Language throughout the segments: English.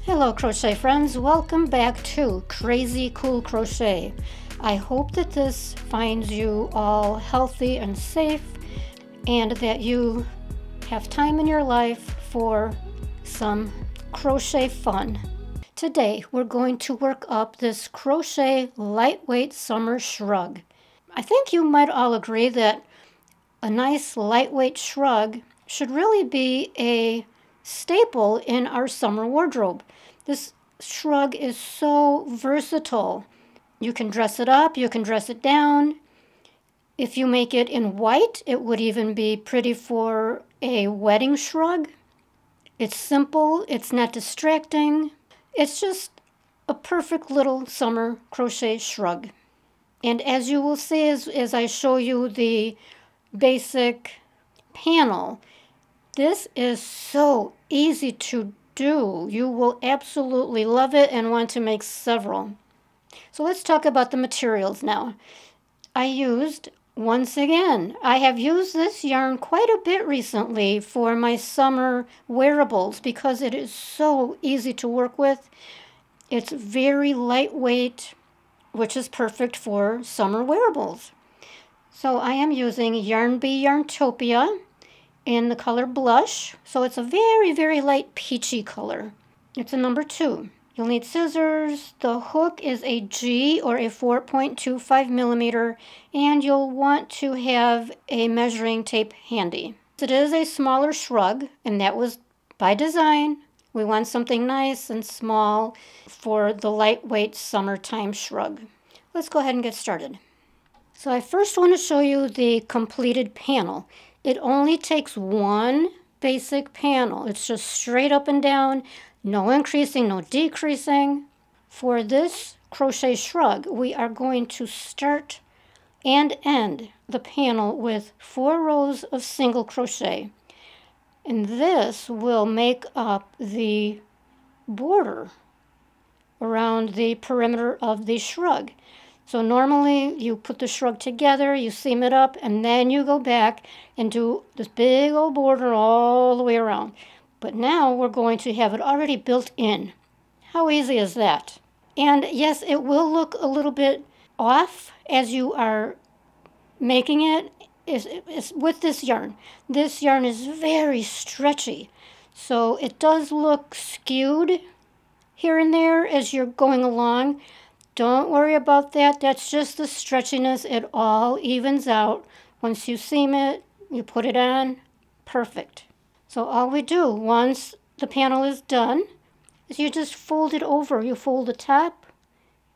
Hello crochet friends, welcome back to Crazy Cool Crochet. I hope that this finds you all healthy and safe and that you have time in your life for some crochet fun. Today we're going to work up this crochet lightweight summer shrug. I think you might all agree that a nice lightweight shrug should really be a staple in our summer wardrobe. This shrug is so versatile. You can dress it up, you can dress it down. If you make it in white, it would even be pretty for a wedding shrug. It's simple, it's not distracting. It's just a perfect little summer crochet shrug. And as you will see as I show you the basic panel, this is so easy to do. You will absolutely love it and want to make several. So let's talk about the materials now. I have used this yarn quite a bit recently for my summer wearables because it is so easy to work with. It's very lightweight, which is perfect for summer wearables. So I am using Bee Yarntopia in the color Blush. So it's a very, very light peachy color. It's a number 2. You'll need scissors. The hook is a G or a 4.25 millimeter, and you'll want to have a measuring tape handy. It is a smaller shrug, and that was by design. We want something nice and small for the lightweight summertime shrug. Let's go ahead and get started. So I first want to show you the completed panel. It only takes one basic panel. It's just straight up and down, no increasing, no decreasing. For this crochet shrug, we are going to start and end the panel with 4 rows of single crochet. And this will make up the border around the perimeter of the shrug. So normally you put the shrug together, you seam it up, and then you go back and do this big old border all the way around. But now we're going to have it already built in. How easy is that? And yes, it will look a little bit off as you are making it is with this yarn. This yarn is very stretchy, so it does look skewed here and there as you're going along. Don't worry about that. That's just the stretchiness. It all evens out. Once you seam it, you put it on. Perfect. So all we do once the panel is done is you just fold it over. You fold the top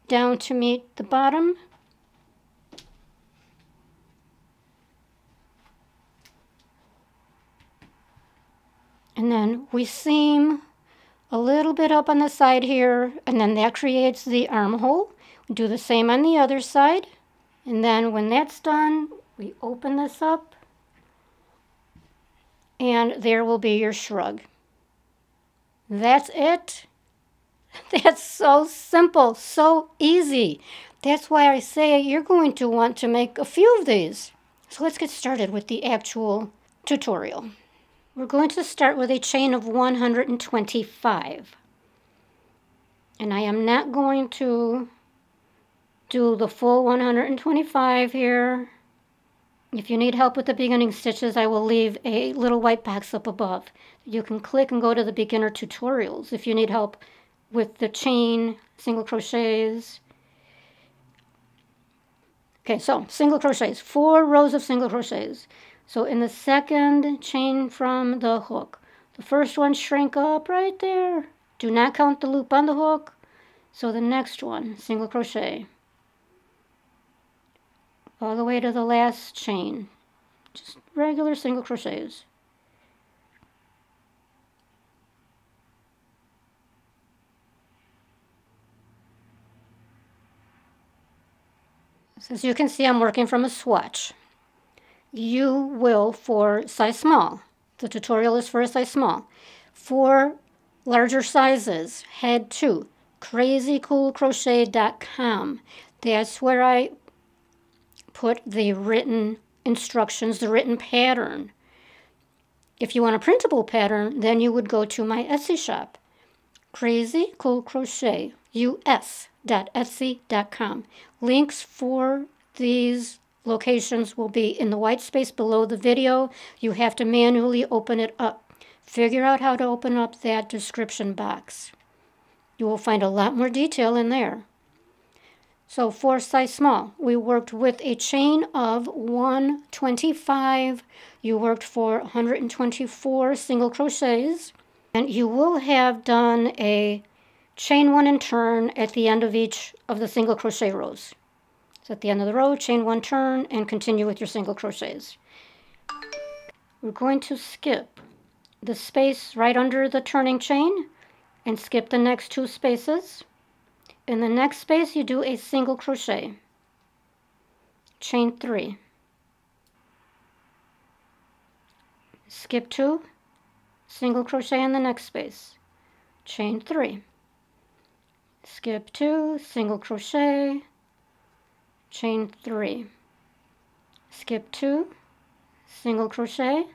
down to meet the bottom. And then we seam a little bit up on the side here, and then that creates the armhole. We do the same on the other side. And then when that's done, we open this up, and there will be your shrug. That's it. That's so simple, so easy. That's why I say you're going to want to make a few of these. So let's get started with the actual tutorial. We're going to start with a chain of 125. And I am not going to do the full 125 here. If you need help with the beginning stitches, I will leave a little white box up above. You can click and go to the beginner tutorials if you need help with the chain, single crochets. Okay, so single crochets, 4 rows of single crochets. So in the second chain from the hook, the first one shrink up right there. Do not count the loop on the hook. So the next one, single crochet. All the way to the last chain. Just regular single crochets. So as you can see, I'm working from a swatch. You will, for size small, the tutorial is for a size small. For larger sizes, head to crazycoolcrochet.com. That's where I put the written instructions, the written pattern. If you want a printable pattern, then you would go to my Etsy shop, crazycoolcrochet.us.etsy.com. Links for these locations will be in the white space below the video. You have to manually open it up. Figure out how to open up that description box. You will find a lot more detail in there. So for size small, we worked with a chain of 125. You worked for 124 single crochets, and you will have done a chain one and turn at the end of each of the single crochet rows. So at the end of the row, chain one, turn, and continue with your single crochets. We're going to skip the space right under the turning chain and skip the next 2 spaces. In the next space, you do a single crochet, chain 3, skip 2, single crochet in the next space, chain 3, skip 2, single crochet, chain 3, skip 2, single crochet,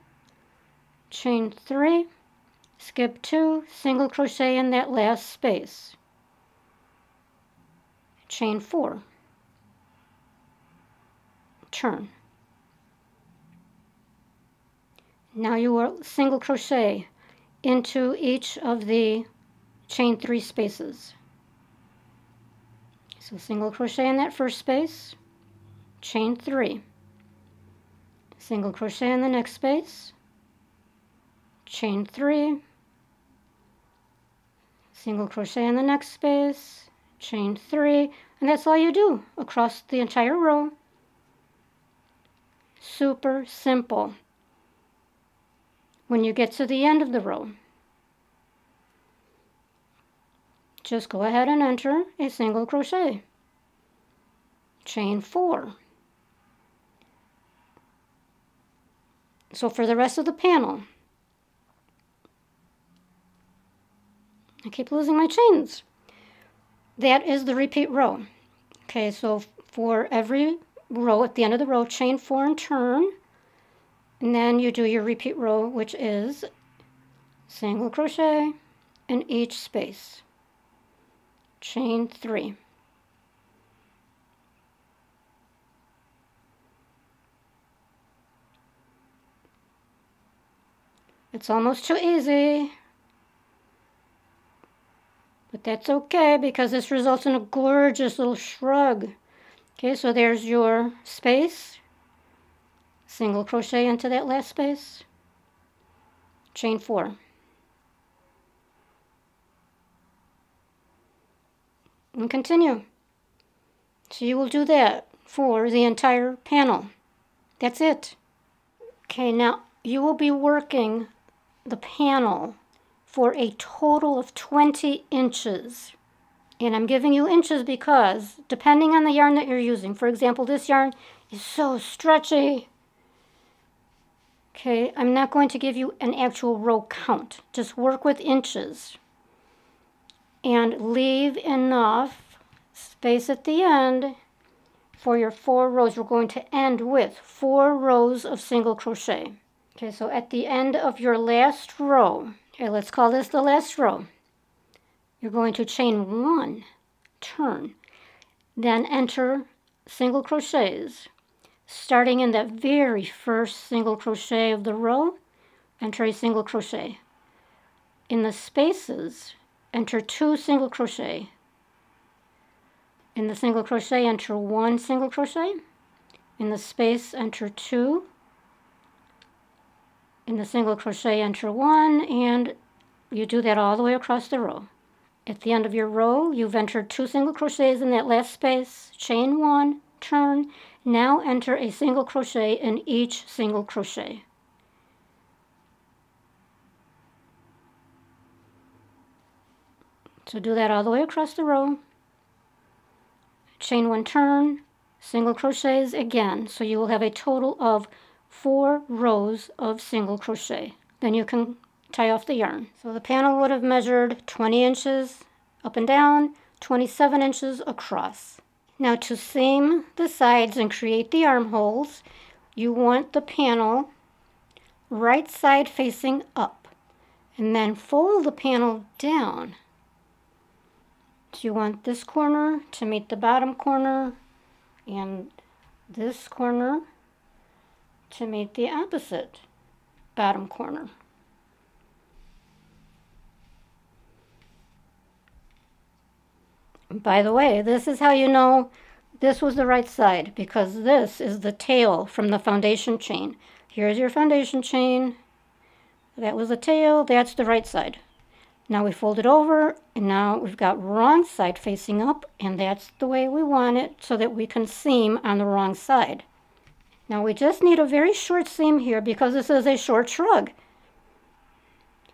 chain 3, skip 2, single crochet in that last space, chain 4, turn. Now you will single crochet into each of the chain 3 spaces. So single crochet in that first space, chain 3, single crochet in the next space, chain 3, single crochet in the next space, chain 3, and that's all you do across the entire row. Super simple. When you get to the end of the row, just go ahead and enter a single crochet, chain 4. So for the rest of the panel, I keep losing my chains. That is the repeat row. Okay, so for every row, at the end of the row, chain 4 and turn, and then you do your repeat row, which is single crochet in each space, chain 3. It's almost too easy, but that's okay because this results in a gorgeous little shrug. Okay, so there's your space, single crochet into that last space, chain 4. And continue. So you will do that for the entire panel. That's it. Okay, now you will be working the panel for a total of 20 inches. And I'm giving you inches because depending on the yarn that you're using, for example, this yarn is so stretchy. Okay, I'm not going to give you an actual row count. Just work with inches. And leave enough space at the end for your 4 rows. We're going to end with 4 rows of single crochet. Okay, so at the end of your last row, okay, let's call this the last row. You're going to chain 1, turn, then enter single crochets. Starting in that very first single crochet of the row, enter a single crochet. In the spaces, enter 2 single crochet. In the single crochet, enter 1 single crochet. In the space, enter 2. In the single crochet, enter 1, and you do that all the way across the row. At the end of your row, you've entered 2 single crochets in that last space, chain 1, turn. Now enter a single crochet in each single crochet. So do that all the way across the row. Chain 1, turn, single crochets again. So you will have a total of 4 rows of single crochet. Then you can tie off the yarn. So the panel would have measured 20 inches up and down, 27 inches across. Now to seam the sides and create the armholes, you want the panel right side facing up, and then fold the panel down So you want this corner to meet the bottom corner and this corner to meet the opposite bottom corner. By the way, this is how you know this was the right side, because this is the tail from the foundation chain. Here's your foundation chain. That was the tail. That's the right side. Now we fold it over, and now we've got wrong side facing up, and that's the way we want it so that we can seam on the wrong side. Now we just need a very short seam here because this is a short shrug.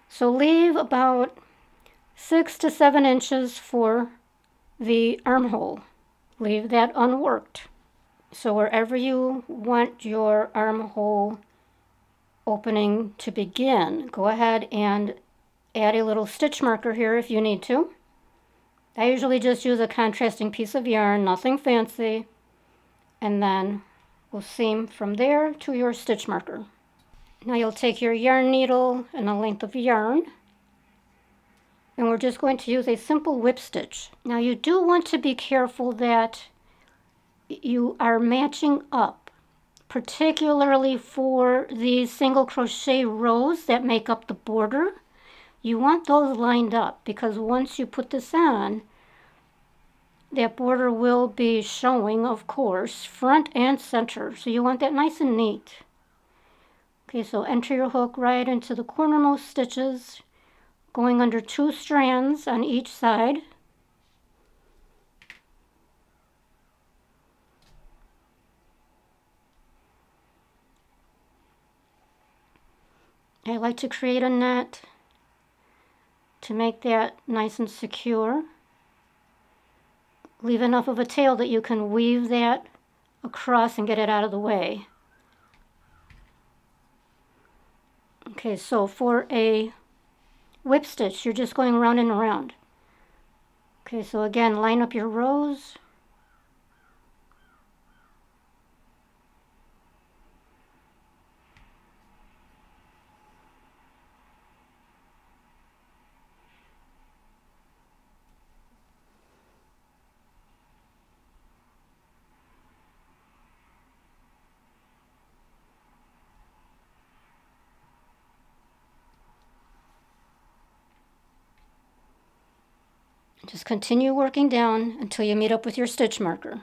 So leave about 6 to 7 inches for the armhole. Leave that unworked. So wherever you want your armhole opening to begin, go ahead and add a little stitch marker here if you need to. I usually just use a contrasting piece of yarn, nothing fancy, and then we'll seam from there to your stitch marker. Now you'll take your yarn needle and a length of yarn, and we're just going to use a simple whip stitch. Now you do want to be careful that you are matching up, particularly for these single crochet rows that make up the border. You want those lined up because once you put this on, that border will be showing, of course, front and center. So you want that nice and neat. Okay, so enter your hook right into the cornermost stitches, going under 2 strands on each side. I like to create a net to make that nice and secure. Leave enough of a tail that you can weave that across and get it out of the way. Okay, so for a whip stitch, you're just going around and around. Okay, so again, line up your rows. Just continue working down until you meet up with your stitch marker.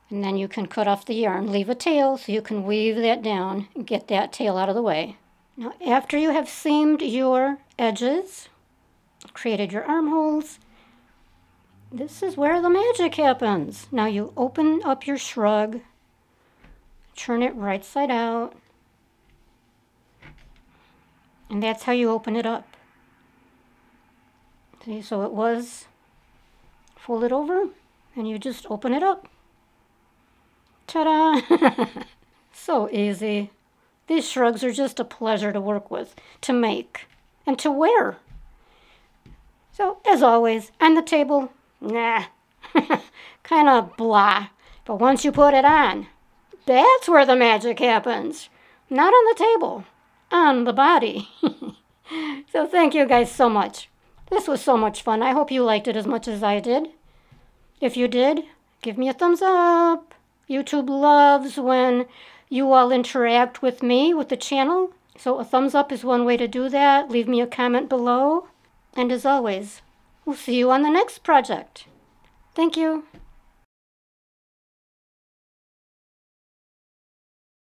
And then you can cut off the yarn. Leave a tail so you can weave that down and get that tail out of the way. Now after you have seamed your edges, created your armholes, this is where the magic happens. Now you open up your shrug, turn it right side out, and that's how you open it up. See, so it was folded over, and you just open it up. Ta-da! So easy. These shrugs are just a pleasure to work with, to make, and to wear. So, as always, on the table, nah, kind of blah. But once you put it on, that's where the magic happens. Not on the table, on the body. So thank you guys so much. This was so much fun. I hope you liked it as much as I did. If you did, give me a thumbs up. YouTube loves when you all interact with me, with the channel. So a thumbs up is one way to do that. Leave me a comment below. And as always, we'll see you on the next project. Thank you.